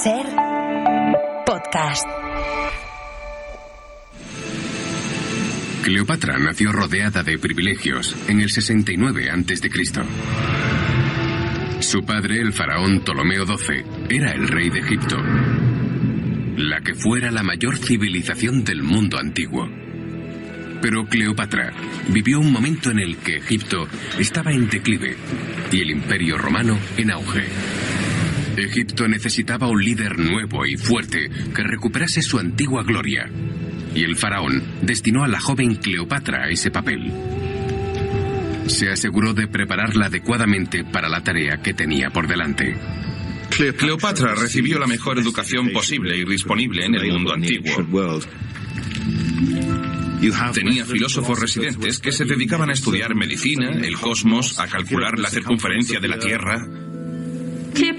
Ser podcast. Cleopatra nació rodeada de privilegios en el 69 a.C. Su padre, el faraón Ptolomeo XII, era el rey de Egipto, la que fuera la mayor civilización del mundo antiguo. Pero Cleopatra vivió un momento en el que Egipto estaba en declive y el Imperio Romano en auge. Egipto necesitaba un líder nuevo y fuerte que recuperase su antigua gloria, y el faraón destinó a la joven Cleopatra a ese papel. Se aseguró de prepararla adecuadamente para la tarea que tenía por delante. Cleopatra recibió la mejor educación posible y disponible en el mundo antiguo. Tenía filósofos residentes que se dedicaban a estudiar medicina, el cosmos, a calcular la circunferencia de la Tierra.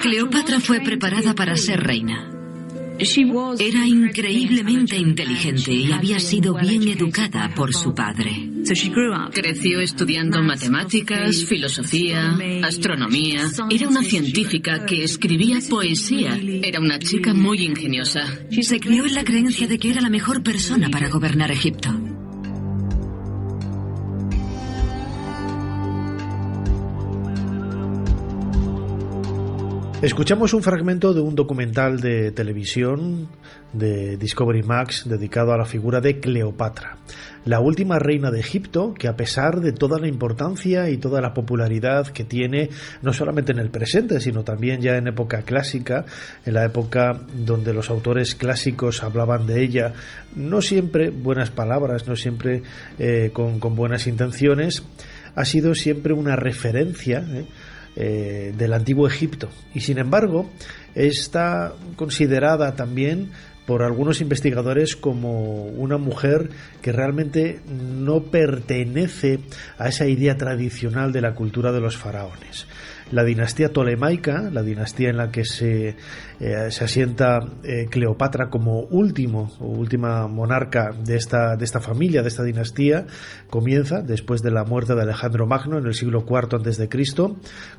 Cleopatra fue preparada para ser reina. Era increíblemente inteligente y había sido bien educada por su padre. Creció estudiando matemáticas, filosofía, astronomía. Era una científica que escribía poesía. Era una chica muy ingeniosa. Se crió en la creencia de que era la mejor persona para gobernar Egipto. Escuchamos un fragmento de un documental de televisión de Discovery Max dedicado a la figura de Cleopatra, la última reina de Egipto que, a pesar de toda la importancia y toda la popularidad que tiene, no solamente en el presente, sino también ya en época clásica, en la época donde los autores clásicos hablaban de ella, no siempre buenas palabras, no siempre con buenas intenciones, ha sido siempre una referencia del antiguo Egipto, y sin embargo está considerada también por algunos investigadores como una mujer que realmente no pertenece a esa idea tradicional de la cultura de los faraones. La dinastía tolemaica, la dinastía en la que se asienta Cleopatra como última monarca de esta familia, de esta dinastía, comienza después de la muerte de Alejandro Magno en el siglo IV a.C.,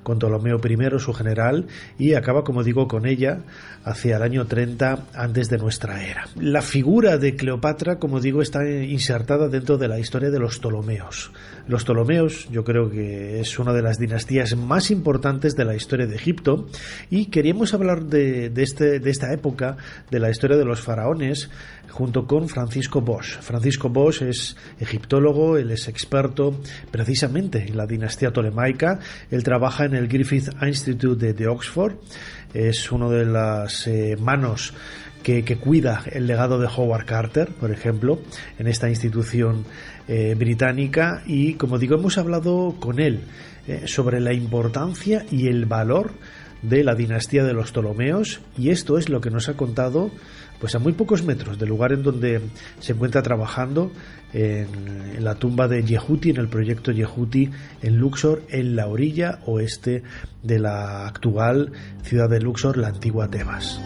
con Ptolomeo I, su general, y acaba, como digo, con ella hacia el año 30 antes de nuestra era. La figura de Cleopatra, como digo, está insertada dentro de la historia de los Ptolomeos. Los Ptolomeos, yo creo que es una de las dinastías más importantes de la historia de Egipto, y queríamos hablar de esta época de la historia de los faraones junto con Francisco Bosch. Francisco Bosch es egiptólogo, él es experto precisamente en la dinastía tolemaica, él trabaja en el Griffith Institute de Oxford, es uno de las manos que cuida el legado de Howard Carter, por ejemplo, en esta institución británica, y como digo, hemos hablado con él sobre la importancia y el valor de la dinastía de los Ptolomeos, y esto es lo que nos ha contado pues a muy pocos metros del lugar en donde se encuentra trabajando, en la tumba de Yehuti, en el proyecto Yehuti en Luxor, en la orilla oeste de la actual ciudad de Luxor, la antigua Tebas.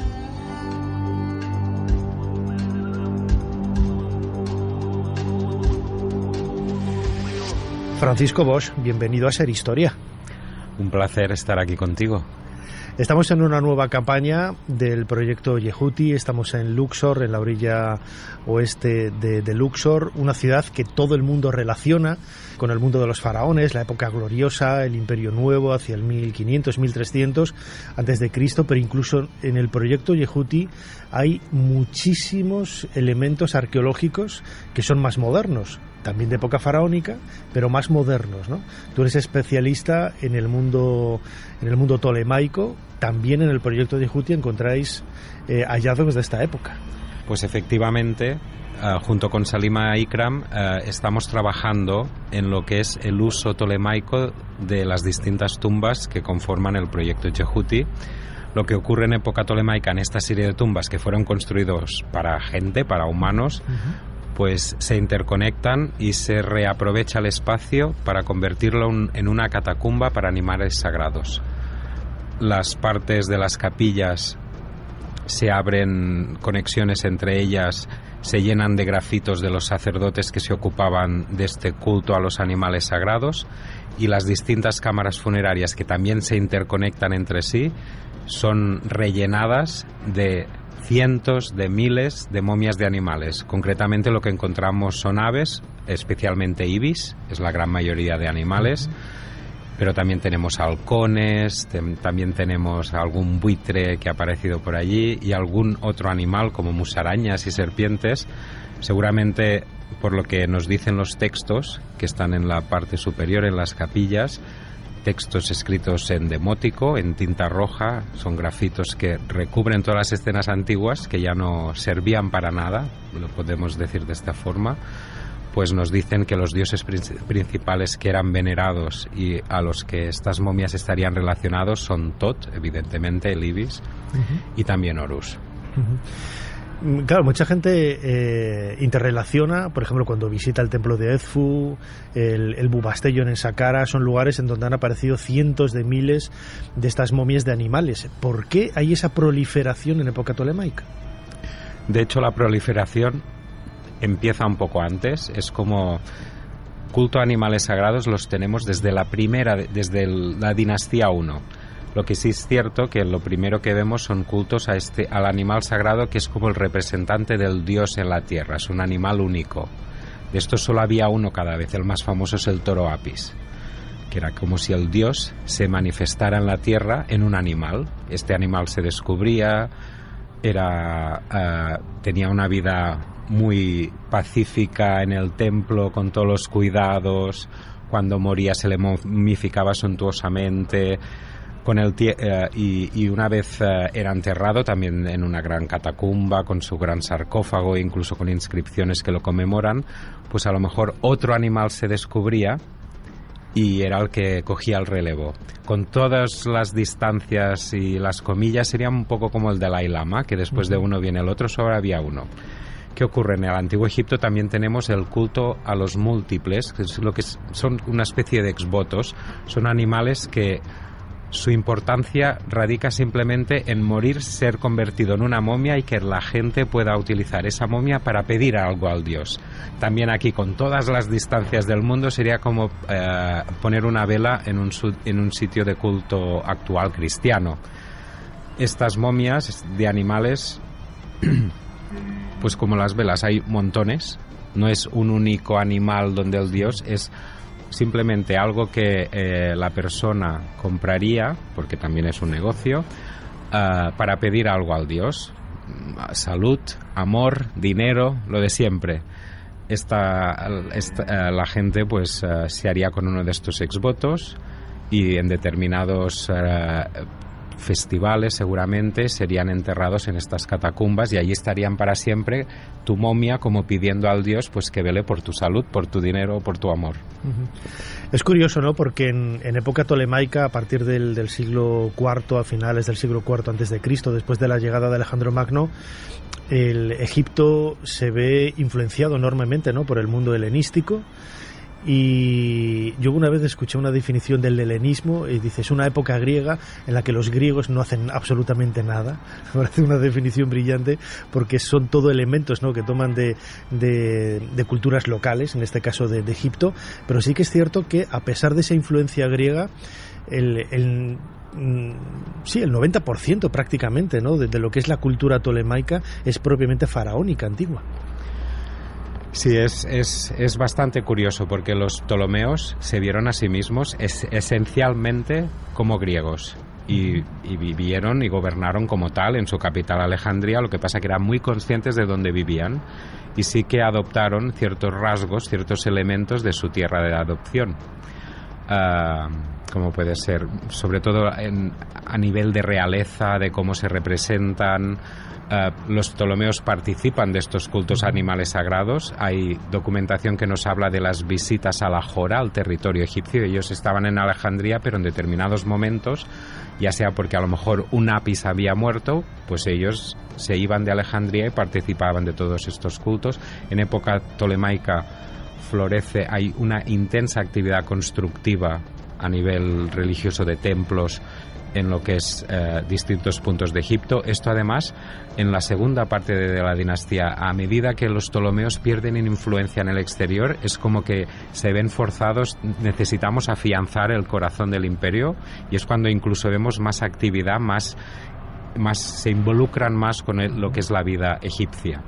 Francisco Bosch, bienvenido a Ser Historia. Un placer estar aquí contigo. Estamos en una nueva campaña del proyecto Yehuti, estamos en Luxor, en la orilla oeste de Luxor, una ciudad que todo el mundo relaciona con el mundo de los faraones, la época gloriosa, el Imperio Nuevo hacia el 1500, 1300 antes de Cristo, pero incluso en el proyecto Yehuti hay muchísimos elementos arqueológicos que son más modernos, también de época faraónica, pero más modernos, ¿no? Tú eres especialista en el mundo tolemaico. También en el proyecto de Yehuti encontráis hallazgos de esta época. Pues efectivamente, junto con Salima Ikram, estamos trabajando en lo que es el uso tolemaico de las distintas tumbas que conforman el proyecto Yehuti. Lo que ocurre en época tolemaica en esta serie de tumbas que fueron construidos para gente, para humanos, pues se interconectan y se reaprovecha el espacio para convertirlo en una catacumba para animales sagrados. Las partes de las capillas se abren conexiones entre ellas, se llenan de grafitos de los sacerdotes que se ocupaban de este culto a los animales sagrados, y las distintas cámaras funerarias, que también se interconectan entre sí, son rellenadas de cientos de miles de momias de animales. Concretamente lo que encontramos son aves, especialmente ibis, es la gran mayoría de animales, pero también tenemos halcones, también tenemos algún buitre que ha aparecido por allí y algún otro animal como musarañas y serpientes. Seguramente, por lo que nos dicen los textos que están en la parte superior, en las capillas, textos escritos en demótico, en tinta roja, son grafitos que recubren todas las escenas antiguas que ya no servían para nada, lo podemos decir de esta forma, pues nos dicen que los dioses principales que eran venerados y a los que estas momias estarían relacionados son Tot, evidentemente, el ibis, y también Horus. Claro, mucha gente interrelaciona, por ejemplo, cuando visita el templo de Edfu, el Bubastellón en Saqqara, son lugares en donde han aparecido cientos de miles de estas momias de animales. ¿Por qué hay esa proliferación en época tolemaica? De hecho, la proliferación empieza un poco antes. Es como culto a animales sagrados los tenemos desde la dinastía 1. Lo que sí es cierto que lo primero que vemos son cultos al animal sagrado, que es como el representante del dios en la tierra, es un animal único. De estos solo había uno cada vez, el más famoso es el toro Apis, que era como si el dios se manifestara en la tierra en un animal. Este animal se descubría, tenía una vida muy pacífica en el templo, con todos los cuidados, cuando moría se le momificaba suntuosamente, y una vez era enterrado también en una gran catacumba con su gran sarcófago, incluso con inscripciones que lo conmemoran, pues a lo mejor otro animal se descubría y era el que cogía el relevo. Con todas las distancias y las comillas sería un poco como el Dalai Lama, que después de uno viene el otro, solo había uno. ¿Qué ocurre? En el Antiguo Egipto también tenemos el culto a los múltiples, que es lo que son una especie de exvotos, son animales que su importancia radica simplemente en morir, ser convertido en una momia y que la gente pueda utilizar esa momia para pedir algo al dios. También aquí, con todas las distancias del mundo, sería como poner una vela en un sitio de culto actual cristiano. Estas momias de animales, pues como las velas, hay montones. No es un único animal donde el dios, es simplemente algo que la persona compraría, porque también es un negocio, para pedir algo al dios. Salud, amor, dinero, lo de siempre. La gente pues se haría con uno de estos exvotos y en determinados festivales seguramente serían enterrados en estas catacumbas y allí estarían para siempre, tu momia, como pidiendo al dios pues que vele por tu salud, por tu dinero, por tu amor. Es curioso, ¿no? Porque en época tolemaica, a partir del siglo IV, a finales del siglo IV antes de Cristo, después de la llegada de Alejandro Magno, el Egipto se ve influenciado enormemente, ¿no?, por el mundo helenístico. Y yo una vez escuché una definición del helenismo y dice, es una época griega en la que los griegos no hacen absolutamente nada. Me parece una definición brillante porque son todo elementos, ¿no?, que toman de culturas locales, en este caso de Egipto, pero sí que es cierto que a pesar de esa influencia griega, el 90% prácticamente, ¿no?, de lo que es la cultura tolemaica es propiamente faraónica, antigua. Sí, es bastante curioso porque los ptolomeos se vieron a sí mismos esencialmente como griegos y vivieron y gobernaron como tal en su capital Alejandría. Lo que pasa que eran muy conscientes de dónde vivían y sí que adoptaron ciertos rasgos, ciertos elementos de su tierra de adopción, como puede ser, sobre todo a nivel de realeza, de cómo se representan. Los ptolomeos participan de estos cultos a animales sagrados. Hay documentación que nos habla de las visitas a la Jora, al territorio egipcio. Ellos estaban en Alejandría, pero en determinados momentos, ya sea porque a lo mejor un Apis había muerto, pues ellos se iban de Alejandría y participaban de todos estos cultos. En época tolemaica hay una intensa actividad constructiva a nivel religioso de templos en lo que es distintos puntos de Egipto. Esto además en la segunda parte de la dinastía, a medida que los Ptolomeos pierden influencia en el exterior, es como que se ven forzados, necesitamos afianzar el corazón del imperio, y es cuando incluso vemos más actividad, más se involucran más con lo que es la vida egipcia.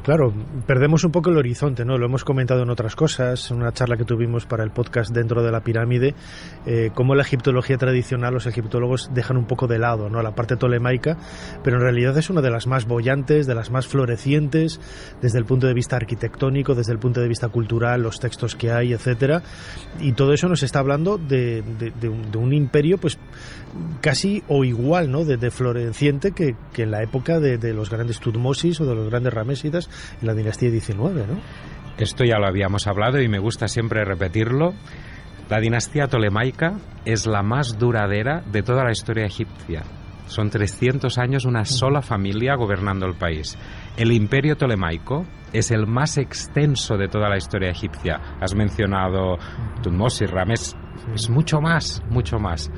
Claro, perdemos un poco el horizonte, ¿no? Lo hemos comentado en otras cosas, en una charla que tuvimos para el podcast Dentro de la Pirámide, cómo la egiptología tradicional, los egiptólogos dejan un poco de lado, ¿no?, la parte tolemaica, pero en realidad es una de las más bollantes, de las más florecientes, desde el punto de vista arquitectónico, desde el punto de vista cultural, los textos que hay, etcétera, y todo eso nos está hablando de un imperio, pues casi o igual, ¿no?, de floreciente que en la época de los grandes Tutmosis o de los grandes Ramésidas en la dinastía 19, ¿no? Esto ya lo habíamos hablado y me gusta siempre repetirlo. La dinastía tolemaica es la más duradera de toda la historia egipcia. Son 300 años una sola familia gobernando el país. El imperio tolemaico es el más extenso de toda la historia egipcia. Has mencionado Tutmosis, Ramés, es mucho más, mucho más.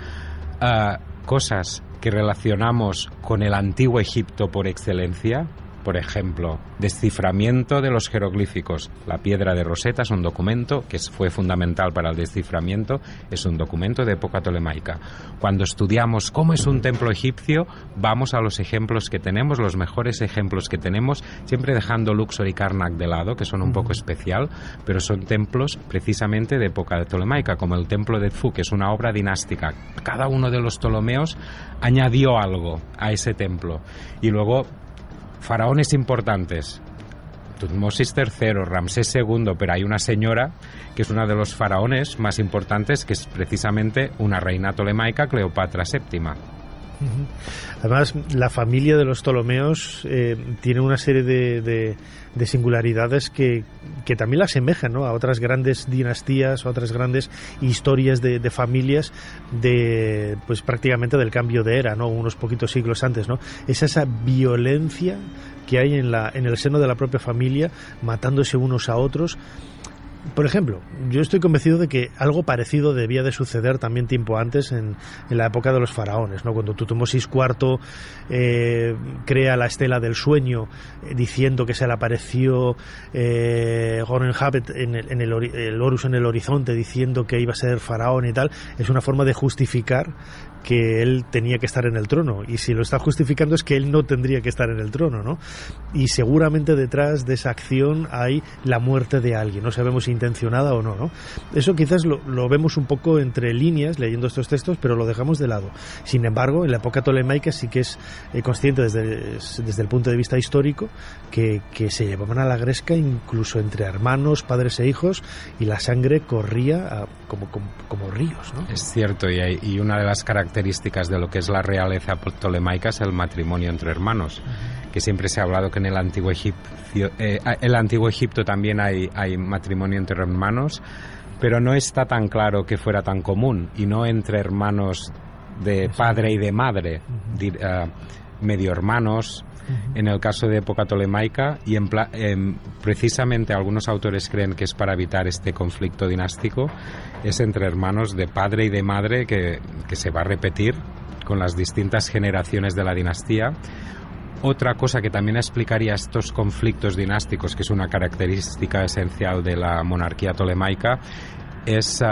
Cosas que relacionamos con el antiguo Egipto por excelencia. Por ejemplo, desciframiento de los jeroglíficos. La piedra de Rosetta es un documento que fue fundamental para el desciframiento, es un documento de época tolemaica. Cuando estudiamos cómo es un templo egipcio, vamos a los ejemplos que tenemos, los mejores ejemplos que tenemos, siempre dejando Luxor y Karnak de lado, que son un poco especial, pero son templos precisamente de época tolemaica, como el templo de Edfu, que es una obra dinástica. Cada uno de los Ptolomeos añadió algo a ese templo. Y luego faraones importantes, Tutmosis III, Ramsés II, pero hay una señora que es una de los faraones más importantes, que es precisamente una reina tolemaica, Cleopatra VII. Además, la familia de los Ptolomeos tiene una serie de singularidades que también la asemejan, ¿no?, a otras grandes dinastías, a otras grandes historias de familias pues prácticamente del cambio de era, ¿no?, unos poquitos siglos antes, ¿no? Es esa violencia que hay en el seno de la propia familia, matándose unos a otros. Por ejemplo, yo estoy convencido de que algo parecido debía de suceder también tiempo antes en la época de los faraones, ¿no? Cuando Tutmosis IV crea la estela del sueño, diciendo que se le apareció Horemheb en el Horus en el horizonte, diciendo que iba a ser faraón y tal, es una forma de justificar que él tenía que estar en el trono, y si lo está justificando es que él no tendría que estar en el trono, ¿no? Y seguramente detrás de esa acción hay la muerte de alguien, no sabemos si intencionada o no, ¿no? Eso quizás lo vemos un poco entre líneas leyendo estos textos, pero lo dejamos de lado. Sin embargo, en la época tolemaica sí que es consciente desde el punto de vista histórico que se llevaban a la gresca incluso entre hermanos, padres e hijos, y la sangre corría como ríos, ¿no? Es cierto, y una de las características de lo que es la realeza tolemaica es el matrimonio entre hermanos, que siempre se ha hablado que en el antiguo Egipto también hay matrimonio entre hermanos, pero no está tan claro que fuera tan común, y no entre hermanos de padre y de madre, medio hermanos. En el caso de época tolemaica, y precisamente algunos autores creen que es para evitar este conflicto dinástico, es entre hermanos de padre y de madre que se va a repetir con las distintas generaciones de la dinastía. Otra cosa que también explicaría estos conflictos dinásticos, que es una característica esencial de la monarquía tolemaica, es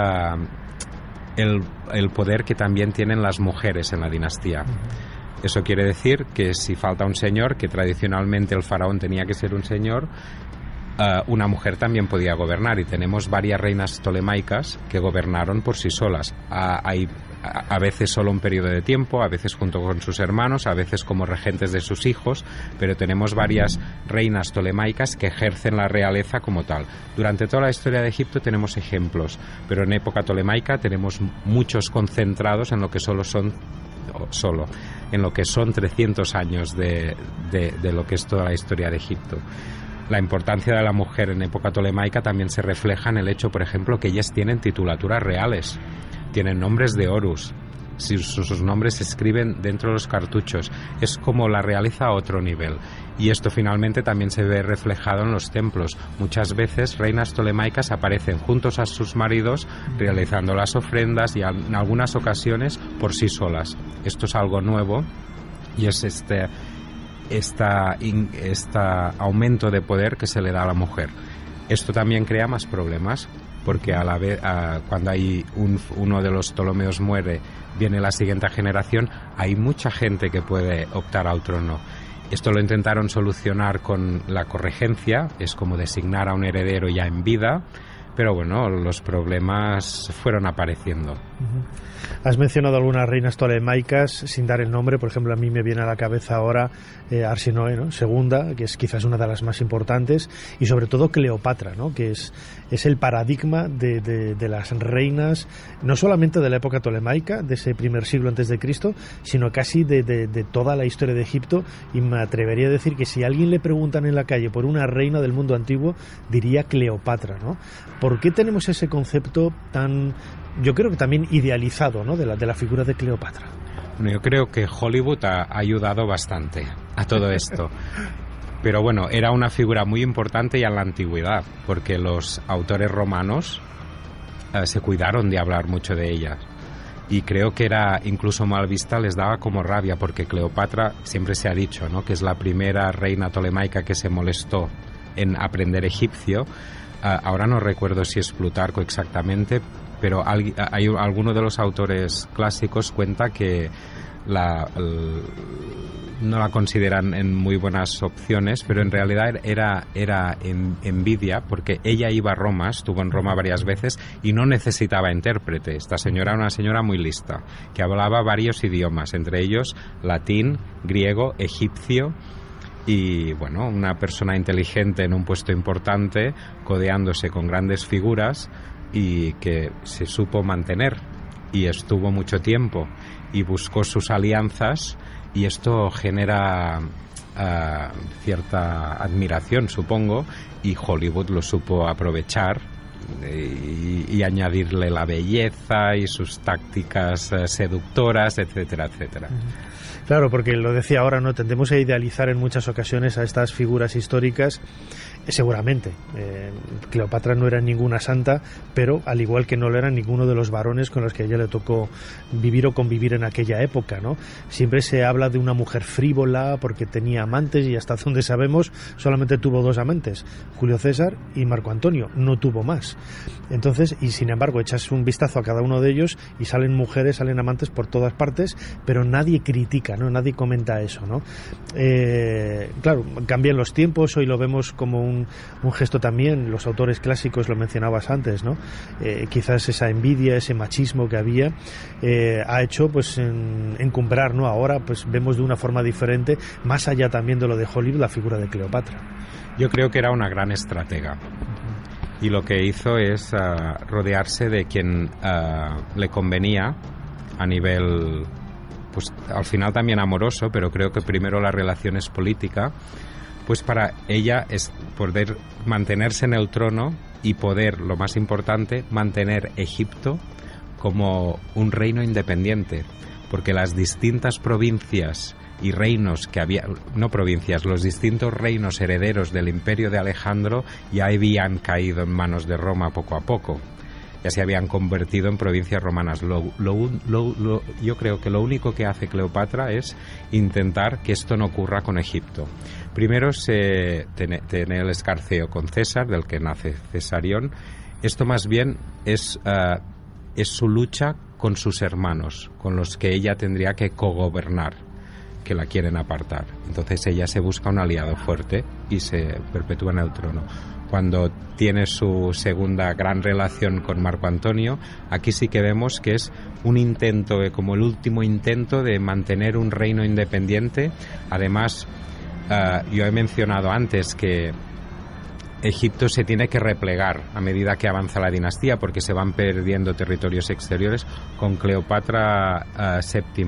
el poder que también tienen las mujeres en la dinastía. Eso quiere decir que si falta un señor, que tradicionalmente el faraón tenía que ser un señor, una mujer también podía gobernar, y tenemos varias reinas tolemaicas que gobernaron por sí solas. Hay a veces solo un periodo de tiempo, a veces junto con sus hermanos, a veces como regentes de sus hijos, pero tenemos varias reinas tolemaicas que ejercen la realeza como tal. Durante toda la historia de Egipto tenemos ejemplos, pero en época tolemaica tenemos muchos concentrados en lo que en lo que son 300 años de lo que es toda la historia de Egipto. La importancia de la mujer en época tolemaica también se refleja en el hecho, por ejemplo, que ellas tienen titulaturas reales, tienen nombres de Horus, sus nombres se escriben dentro de los cartuchos, es como la realeza a otro nivel. Y esto finalmente también se ve reflejado en los templos. Muchas veces reinas tolemaicas aparecen juntos a sus maridos realizando las ofrendas y en algunas ocasiones por sí solas. Esto es algo nuevo y es este aumento de poder que se le da a la mujer. Esto también crea más problemas porque a la vez cuando hay uno de los Ptolomeos muere, viene la siguiente generación, hay mucha gente que puede optar al trono. Esto lo intentaron solucionar con la corregencia, es como designar a un heredero ya en vida, pero bueno, los problemas fueron apareciendo. Has mencionado algunas reinas tolemaicas sin dar el nombre. Por ejemplo, a mí me viene a la cabeza ahora Arsinoe, ¿no? Segunda, que es quizás una de las más importantes, y sobre todo Cleopatra, ¿no? Que es el paradigma de las reinas, no solamente de la época tolemaica, de ese primer siglo antes de Cristo, sino casi de toda la historia de Egipto. Y me atrevería a decir que si a alguien le preguntan en la calle por una reina del mundo antiguo, diría Cleopatra, ¿no? ¿Por qué tenemos ese concepto tan, yo creo que también idealizado, ¿no? de la figura de Cleopatra? Bueno, yo creo que Hollywood ha ayudado bastante a todo esto. Pero bueno, era una figura muy importante ya en la antigüedad, porque los autores romanos se cuidaron de hablar mucho de ella. Y creo que era incluso mal vista, les daba como rabia, porque Cleopatra, siempre se ha dicho, ¿no? que es la primera reina tolemaica que se molestó en aprender egipcio. Ahora no recuerdo si es Plutarco exactamente, pero alguno de los autores clásicos cuenta que no la consideran en muy buenas opciones, pero en realidad era envidia, porque ella iba a Roma, estuvo en Roma varias veces y no necesitaba intérprete. Esta señora era una señora muy lista, que hablaba varios idiomas, entre ellos latín, griego, egipcio. Y bueno, una persona inteligente en un puesto importante, codeándose con grandes figuras y que se supo mantener y estuvo mucho tiempo y buscó sus alianzas, y esto genera cierta admiración, supongo, y Hollywood lo supo aprovechar y añadirle la belleza y sus tácticas seductoras, etcétera, etcétera. Claro, porque lo decía ahora, ¿no? Tendemos a idealizar en muchas ocasiones a estas figuras históricas. Seguramente Cleopatra no era ninguna santa, pero al igual que no lo era ninguno de los varones con los que a ella le tocó vivir o convivir en aquella época, ¿no? Siempre se habla de una mujer frívola porque tenía amantes, y hasta donde sabemos solamente tuvo 2 amantes, Julio César y Marco Antonio, no tuvo más. Entonces, y sin embargo echas un vistazo a cada uno de ellos y salen mujeres, salen amantes por todas partes, pero nadie critica, ¿no? Nadie comenta eso, ¿no? Claro, cambian los tiempos, hoy lo vemos como un gesto también, los autores clásicos, lo mencionabas antes, ¿no? Quizás esa envidia, ese machismo que había ha hecho pues encumbrar, ¿no? Ahora pues vemos de una forma diferente, más allá también de lo de Hollywood, la figura de Cleopatra. Yo creo que era una gran estratega, y lo que hizo es rodearse de quien le convenía a nivel, pues al final también amoroso, pero creo que primero la relación es política, pues para ella es poder mantenerse en el trono y poder, lo más importante, mantener Egipto como un reino independiente, porque las distintas provincias y reinos que había, no provincias, los distintos reinos herederos del imperio de Alejandro ya habían caído en manos de Roma poco a poco, ya se habían convertido en provincias romanas. Yo creo que lo único que hace Cleopatra es intentar que esto no ocurra con Egipto. Primero se tiene el escarceo con César, del que nace Cesarión. Esto más bien es su lucha con sus hermanos, con los que ella tendría que cogobernar, que la quieren apartar. Entonces ella se busca un aliado fuerte y se perpetúa en el trono. Cuando tiene su segunda gran relación con Marco Antonio, aquí sí que vemos que es un intento, como el último intento de mantener un reino independiente. Además, yo he mencionado antes que Egipto se tiene que replegar a medida que avanza la dinastía, porque se van perdiendo territorios exteriores. Con Cleopatra VII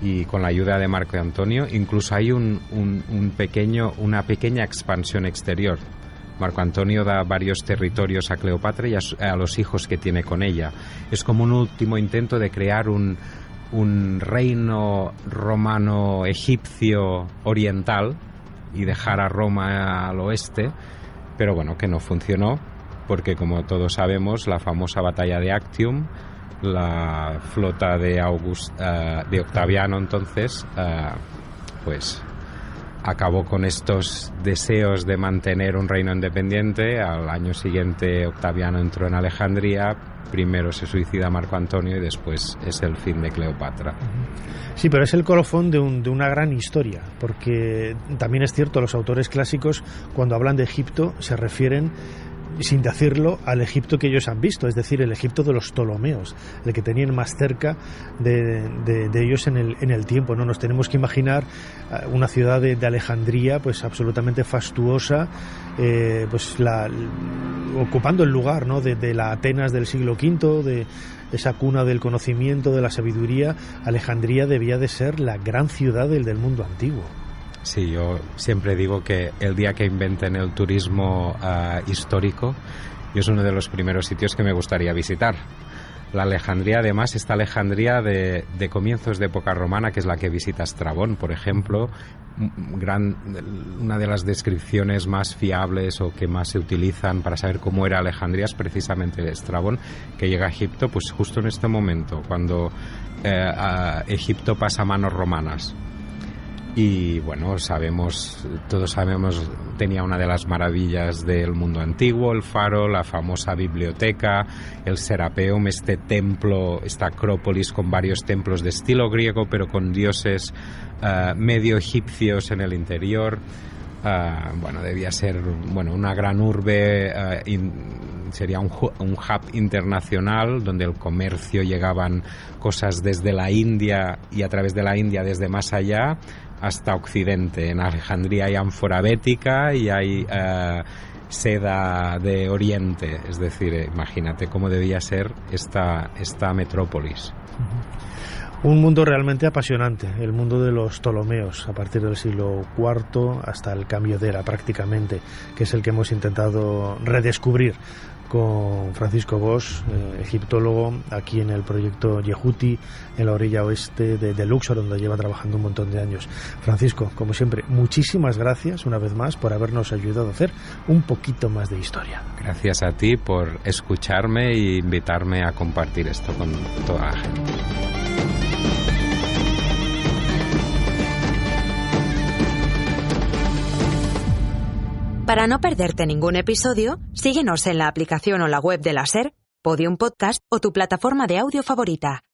y con la ayuda de Marco Antonio, incluso hay una pequeña expansión exterior. Marco Antonio da varios territorios a Cleopatra y a los hijos que tiene con ella. Es como un último intento de crear un reino romano egipcio oriental, y dejar a Roma al oeste, pero bueno, que no funcionó, porque como todos sabemos, la famosa batalla de Actium, la flota de Octaviano entonces, pues acabó con estos deseos de mantener un reino independiente. Al año siguiente Octaviano entró en Alejandría, primero se suicida Marco Antonio y después es el fin de Cleopatra. Sí, pero es el colofón de una gran historia, porque también es cierto, los autores clásicos cuando hablan de Egipto se refieren, sin decirlo, al Egipto que ellos han visto, es decir, el Egipto de los Ptolomeos, el que tenían más cerca de ellos en el tiempo, ¿no? Nos tenemos que imaginar una ciudad de Alejandría pues absolutamente fastuosa, pues ocupando el lugar, ¿no? de la Atenas del siglo V, de esa cuna del conocimiento, de la sabiduría. Alejandría debía de ser la gran ciudad del mundo antiguo. Sí, yo siempre digo que el día que inventen el turismo histórico, yo es uno de los primeros sitios que me gustaría visitar. La Alejandría, además, esta Alejandría de comienzos de época romana, que es la que visita Estrabón, por ejemplo, una de las descripciones más fiables o que más se utilizan para saber cómo era Alejandría es precisamente de Estrabón, que llega a Egipto pues justo en este momento, cuando Egipto pasa a manos romanas. Y bueno, todos sabemos, tenía una de las maravillas del mundo antiguo, el Faro, la famosa biblioteca, el Serapeum, este templo, esta acrópolis con varios templos de estilo griego, pero con dioses medio egipcios en el interior. Bueno, debía ser una gran urbe, sería un hub internacional donde el comercio llegaban cosas desde la India y a través de la India desde más allá hasta Occidente. En Alejandría hay ánfora bética y hay seda de Oriente, es decir, imagínate cómo debía ser esta metrópolis. Un mundo realmente apasionante, el mundo de los Ptolomeos, a partir del siglo IV hasta el cambio de era prácticamente, que es el que hemos intentado redescubrir con Francisco Bosch, egiptólogo, aquí en el proyecto Yehuti, en la orilla oeste de Luxor, donde lleva trabajando un montón de años. Francisco, como siempre, muchísimas gracias una vez más por habernos ayudado a hacer un poquito más de historia. Gracias a ti por escucharme e invitarme a compartir esto con toda la gente. Para no perderte ningún episodio, síguenos en la aplicación o la web de la SER, Podium Podcast o tu plataforma de audio favorita.